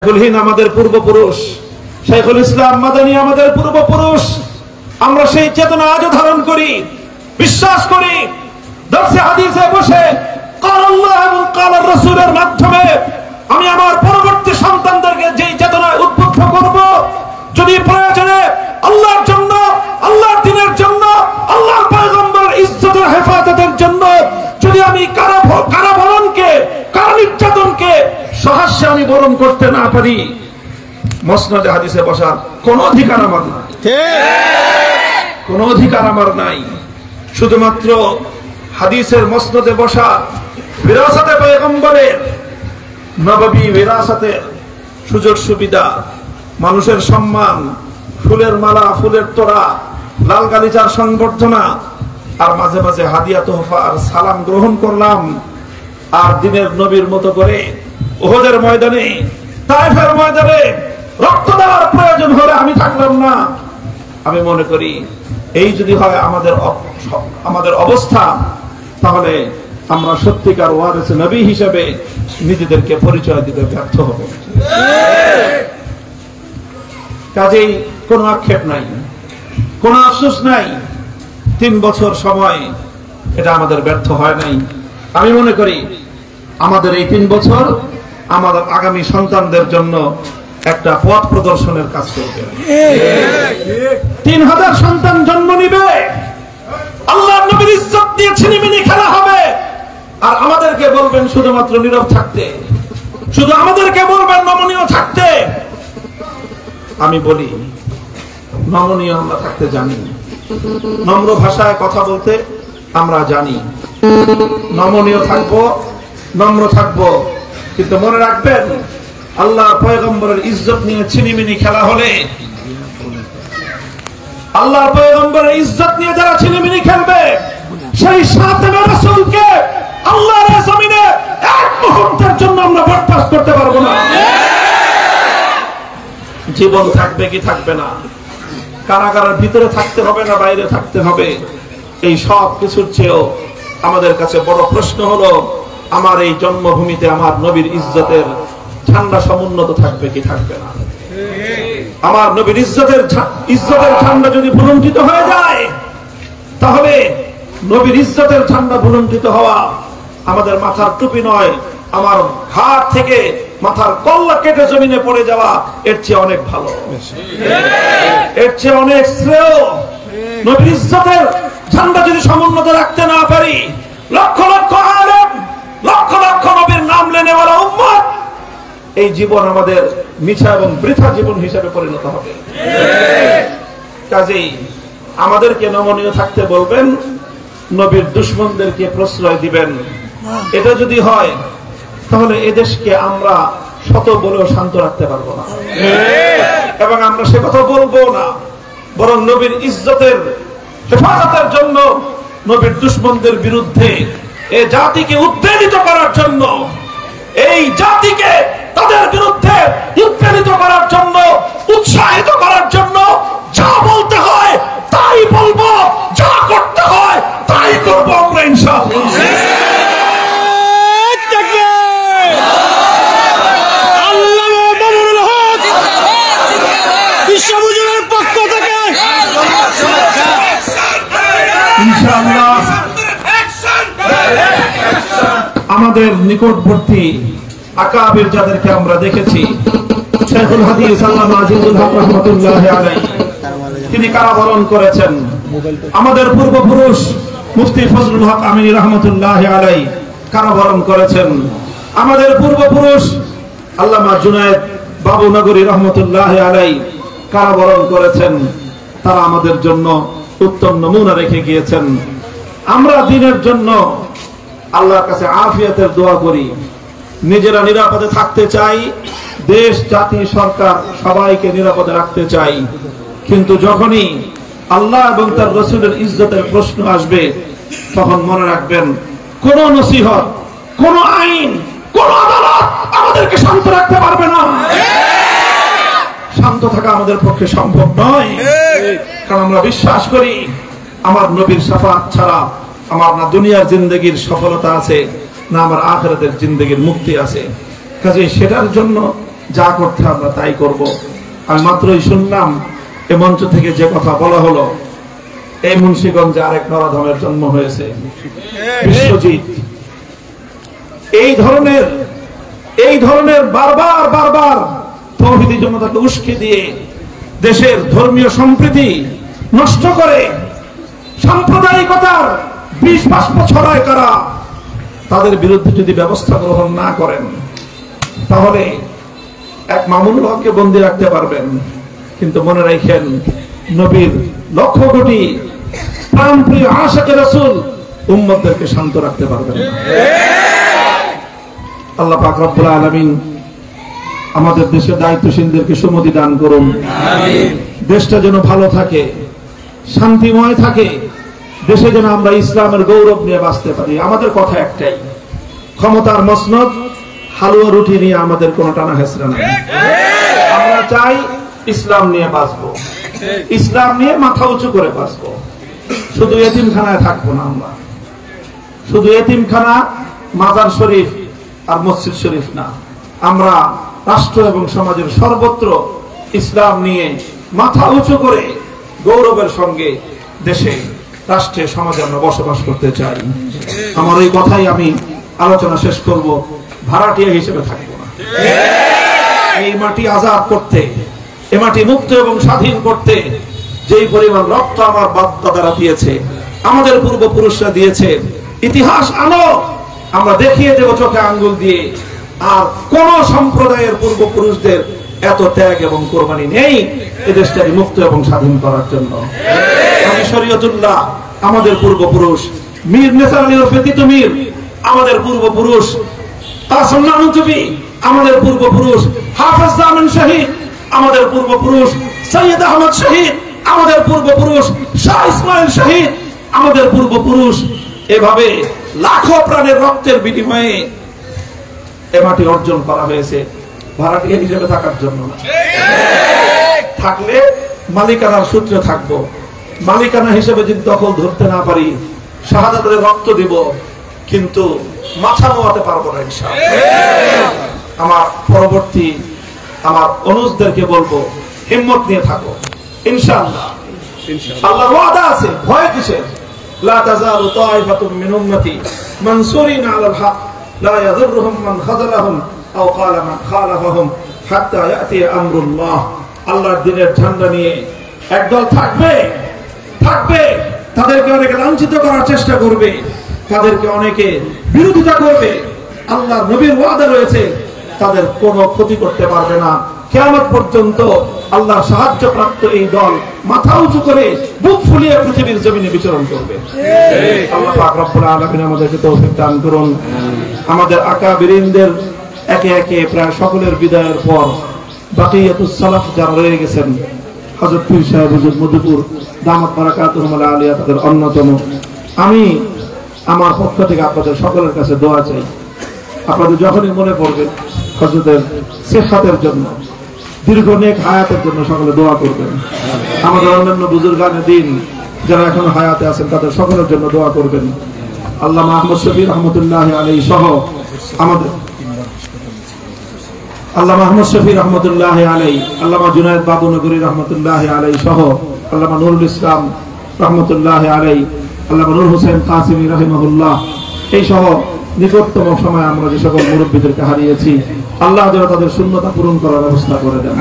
আমাদের পূর্বপুরুষ, শাইখুল ইসলাম মাদানী আমাদের পূর্বপুরুষ। আমরা সেই চেতনা আজও ধারণ করি, বিশ্বাস করি। দর্শে হাদিসে বসে কাল আল্লাহ এবং কাল রাসূলের মাধ্যমে আমি আমার পরবর্তী সন্তানদেরকে যেই চেতনায় উদ্বুদ্ধ করব, যদি প্রয়োজনে আল্লাহর জন্য, আল্লাহর দ্বীনের জন্য, আল্লাহর পয়গম্বরের ইজ্জতের হেফাজতের জন্য যদি আমি কারাবরণকে, কারা নির্যাতনকে সহাস্যে আমি বরণ করতে না পারি, মসনদে হাদিসে বসার কোন অধিকার আমার নাই, কোন অধিকার আমার নাই। শুধুমাত্র হাদিসের মসনদে বসা, বিরাসতে পয়গম্বরের, নববী বিরাসতের সুযোগ সুবিধা, মানুষের সম্মান, ফুলের মালা, ফুলের তোড়া, লাল গালিচার সংবর্ধনা, আর মাঝে মাঝে হাদিয়া তোহফা আর সালাম গ্রহণ করলাম। আর দিনের নবীর মতো করে উহুদের ময়দানে, তায়েফের ময়দানে রক্ত দেওয়ার প্রয়োজন হলে আমি থাকলাম না। আমি মনে করি এই যদি হয় আমাদের অবস্থা, তাহলে আমরা সত্যিকার ওয়ারিসে নবী হিসেবে নিজেদেরকে পরিচয় দিতে ব্যর্থ হব। কাজেই কোনো আক্ষেপ নাই, কোনো আফসোস নাই। 3 বছর সময় এটা আমাদের ব্যর্থ হয় নাই। আমি মনে করি আমাদের এই 3 বছর আমাদের আগামী সন্তানদের জন্য একটা পথ প্রদর্শনের কাজ করবে। 3000 সন্তান জন্ম নিবে, আল্লাহর নবীর ইজ্জত দিয়ে ছিনিমিনি খেলা হবে। আর আমাদেরকে বলবেন শুধুমাত্র নীরব থাকতে, শুধু আমাদেরকে বলবেন নমনীয় থাকতে। আমি বলি নমনীয় আমরা থাকতে জানি, নম্র ভাষায় কথা বলতে আমরা জানি, নমনীয় থাকবো, নম্র থাকবো। কিন্তু মনে রাখবেন, আল্লাহর পয়গম্বরের ইজ্জত নিয়ে ছিনিমিনি খেলা হলে, আল্লাহর পয়গম্বরের ইজ্জত নিয়ে যারা ছিনিমিনি খেলবে, সেই সাতেমে রাসূলকে আল্লাহর জমিনে এক মুহূর্তের জন্য আমরা বরদাস্ত করতে পারবো না। জীবন থাকবে কি থাকবে না, কারাগারের ভিতরে থাকতে হবে না বাইরে থাকতে হবে, এই সব কিছুর চেয়েও আমাদের কাছে বড় প্রশ্ন হলো, আমার এই জন্মভূমিতে আমার নবীর ইজ্জতের ঝান্ডা সমুন্নত থাকবে কি থাকবে না। আমার নবীর ইজ্জতের ঝান্ডা যদি ভুলুণ্ঠিত হয়ে যায়, তাহলে নবীর ইজ্জতের ঝান্ডা ভুলুণ্ঠিত হওয়া আমাদের মাথার টুপি নয়, আমার ঘাট থেকে মাথার কল্লা কেটে জমিনে পড়ে যাওয়া এর চেয়ে অনেক ভালো, এর চেয়ে অনেক শ্রেয়। নবীর ইজ্জতের ঝান্ডা যদি সমুন্নত রাখতে না পারি, লক্ষ লক্ষ আলেম, লক্ষ লক্ষ নবীর নাম লেনেওয়ালা উম্মত, এই জীবন আমাদের মিছা এবং বৃথা জীবন হিসেবে পরিণত হবে। কাজেই আমাদেরকে নমনীয় থাকতে বলবেন, নবীর দুশমনদেরকে প্রশ্রয় দিবেন। এটা যদি হয়, তাহলে এদেশকে আমরা শত বলেও শান্ত রাখতে পারবো না, এবং আমরা সে কথা বলবো না। বরং নবীর ইজ্জতের হেফাজতের জন্য, নবীর দুশমনদের বিরুদ্ধে এ জাতিকে উদ্বেলিত করার জন্য, এই জাতিকে তাদের বিরুদ্ধে উদ্বেলিত করার জন্য, উৎসাহিত করার জন্য যা বলতে হয় তাই বলবো, যা করতে হয় তাই করবো আমরা ইনশাআল্লাহ। আমাদের নিকটবর্তী আকাবির যাদেরকে আমরা দেখেছি, শাইখুল হাদিস আল্লামা আজিজুল হক রাহমাতুল্লাহি আলাইহি, তিনি কারাবরণ করেছেন। আমাদের পূর্বপুরুষ মুফতি ফজলুল হক আমিনী রাহমাতুল্লাহি আলাইহি কারাবরণ করেছেন। আমাদের পূর্বপুরুষ আল্লামা জুনায়েদ বাবুনগরী রাহমাতুল্লাহি আলাইহি কারাবরণ করেছেন। তারা আমাদের জন্য উত্তম নমুনা রেখে গিয়েছেন। আমরা দ্বীনের জন্য আল্লাহর কাছে আফিয়াতের দোয়া করি, নিজেরা নিরাপদে থাকতে চাই, দেশ, জাতি, সরকার সবাইকে নিরাপদে রাখতে চাই। কিন্তু যখনই আল্লাহ এবং তার রাসূলের ইজ্জতের প্রশ্ন আসবে, তখন মনে রাখবেন, কোন নসিহত, কোন আইন, কোন আদালত আমাদেরকে শান্ত রাখতে পারবে না। শান্ত থাকা আমাদের পক্ষে সম্ভব নয়, কারণ আমরা বিশ্বাস করি আমার নবীর শাফাআত ছাড়া আমার না দুনিয়ার জিন্দেগির সফলতা আছে, না আমার আখিরাতের জিন্দেগির মুক্তি আছে। কাজে সেটার জন্য যা করতে আমরা তাই করব। আমি মাত্রই শুনলাম এ মঞ্চ থেকে যে কথা বলা হলো, এই মুন্সিগঞ্জে আরেক নরাধমের জন্ম হয়েছে, বিশ্বজিৎ। এই ধরনের বারবার তৌহিদি জনতাকে উস্কে দিয়ে দেশের ধর্মীয় সম্প্রীতি নষ্ট করে সাম্প্রদায়িকতার বিষ বাষ্প ছড়ায় কারা, তাদের বিরুদ্ধে যদি ব্যবস্থা গ্রহণ না করেন তাহলে এক মামুনুল হককে বন্দী রাখতে পারবেন, কিন্তু মনে রাখেন নবীর লক্ষ কোটি প্রাণপ্রিয় আশিকে রাসূল উম্মতদেরকে শান্ত রাখতে পারবেন না। আল্লাহ পাক রব্বুল আলামিন আমাদের দেশের দায়িত্বশীলদেরকে সুমতি দান করুন। দেশটা যেন ভালো থাকে, শান্তিময় থাকে, দেশে যেন আমরা ইসলামের গৌরব নিয়ে বাঁচতে পারি। আমাদের কথা একটাই, ক্ষমতার মসনদ হালুয়া রুটি নিয়ে আমাদের কোনো টানা হেসরা নাই। আমরা চাই ইসলাম নিয়ে বাঁচবো, ইসলাম নিয়ে মাথা উঁচু করে বাঁচবো। শুধু এতিমখানায় থাকবো না আমরা, শুধু এতিমখানা, মাজার শরীফ আর মসজিদ শরীফ না, আমরা রাষ্ট্র এবং সমাজের সর্বত্র ইসলাম নিয়ে মাথা উঁচু করে গৌরবের সঙ্গে দেশে, রাষ্ট্রে, সমাজে আমরা বসবাস করতে চাই। আমার এই কথাই আমি আলোচনা শেষ করব। ভাড়াটিয়া হিসেবে থাকবো না। এই মাটি আজাদ করতে, এ মাটি মুক্ত এবং স্বাধীন করতে যেই পরিমাণ রক্ত আমার বাপ-দাদারা দিয়েছে, আমাদের পূর্বপুরুষরা দিয়েছে, ইতিহাস আলো, আমরা দেখিয়ে দেব চোখে আঙ্গুল দিয়ে। আর কোন সম্প্রদায়ের পূর্বপুরুষদের এত ত্যাগ এবং কোরবানি নেই এ দেশটাকে মুক্ত এবং স্বাধীন করার জন্য। শরীয়তুল্লাহ আমাদের পূর্বপুরুষ, মীর নেসার আলী ওরফে তিতু মীর আমাদের পূর্বপুরুষ, কাসেম নানুতুবি আমাদের পূর্বপুরুষ, হাফেজ জামান শহীদ আমাদের পূর্বপুরুষ, সৈয়দ আহমদ শহীদ আমাদের পূর্বপুরুষ, শাহ ইসমাইল শহীদ আমাদের পূর্বপুরুষ। এভাবে লাখো প্রাণের রক্তের বিনিময়ে এ মাটি অর্জন করা হয়েছে ভাড়াটিয়া হিসেবে থাকার জন্য না। থাকলে মালিকানার সূত্রে থাকবো, মালিকানা হিসেবে যদি দখল ধরতে না পারি, শাহাদাতের রক্ত দিব, কিন্তু মাথা নোয়াতে পারবো না ইনশাআল্লাহ। আমার পরবর্তী আমার অনুজদেরকে বলবো, হিম্মত নিয়ে থাকো ইনশাআল্লাহ। আল্লাহর ওয়াদা আছে, ভয় কিসের? লা তাযালু তায়ফাতুম মিন উম্মতি মানসুরিনা আলাল হক লা ইয়াদুররুহুম মান খাযালাহুম আও ক্বালা মান খালাফাহুম হাত্তা ইয়াতি আমরুল্লাহ। আল্লাহর দ্বীনের ঝান্ডা নিয়ে একদল থাকবে, তাদেরকে অনেকে লাঞ্ছিত করার চেষ্টা করবে, তাদেরকে অনেকে বিরোধিতা করবে। আল্লাহর নবীর ওয়াদা রয়েছে, তাদের কোনো ক্ষতি করতে পারবে না। কিয়ামত পর্যন্ত আল্লাহর সাহায্যপ্রাপ্ত এই দল মাথা উঁচু করে বুক ফুলিয়ে পৃথিবীর জমিনে বিচরণ করবে। আল্লাহ পাক রব্বুল আলামিন আমাদেরকে তৌফিক দান করুন। আমাদের আকাবিরিনদের একে একে প্রায় সকলের বিদায়ের পর বাকিয়াতুস সালাফ যারা রয়ে গেছেন, হযরত পীর সাহেব হুজুর মধুপুর দামাত বারাকাতুহুম আলিয়া তাদের অন্যতম। আমি আমার পক্ষ থেকে আপনাদের সকলের কাছে দোয়া চাই। আপনাদের যখনই মনে পড়বে হযরতের সিহহাতের জন্য, দীর্ঘ নেক হায়াতের জন্য সকলে দোয়া করবেন। আমাদের অন্যান্য বুজুর্গানে দিন যারা এখন হায়াতে আছেন তাদের সকলের জন্য দোয়া করবেন। আল্লামা আহমদ শফি রহমতুল্লাহ আলাইহি সহ আমাদের আল্লামা আহমদ শফি রহমতুল্লাহ আলাইহি, আল্লামা জুনায়েদ বাবু নগরী রহমতুল্লাহ আলাইহি সহ আল্লামা নুরুল ইসলাম রহমতুল্লাহ আলাইহি, আল্লামা নূর হোসেন কাসিমি রাহিমাহুল্লাহ, এই সহ নিকটতম সময় আমরা যে সকল মুরব্বীদেরকে হারিয়েছি, আল্লাহ যেন তাদের শূন্যতা পূরণ করার ব্যবস্থা করে দেন।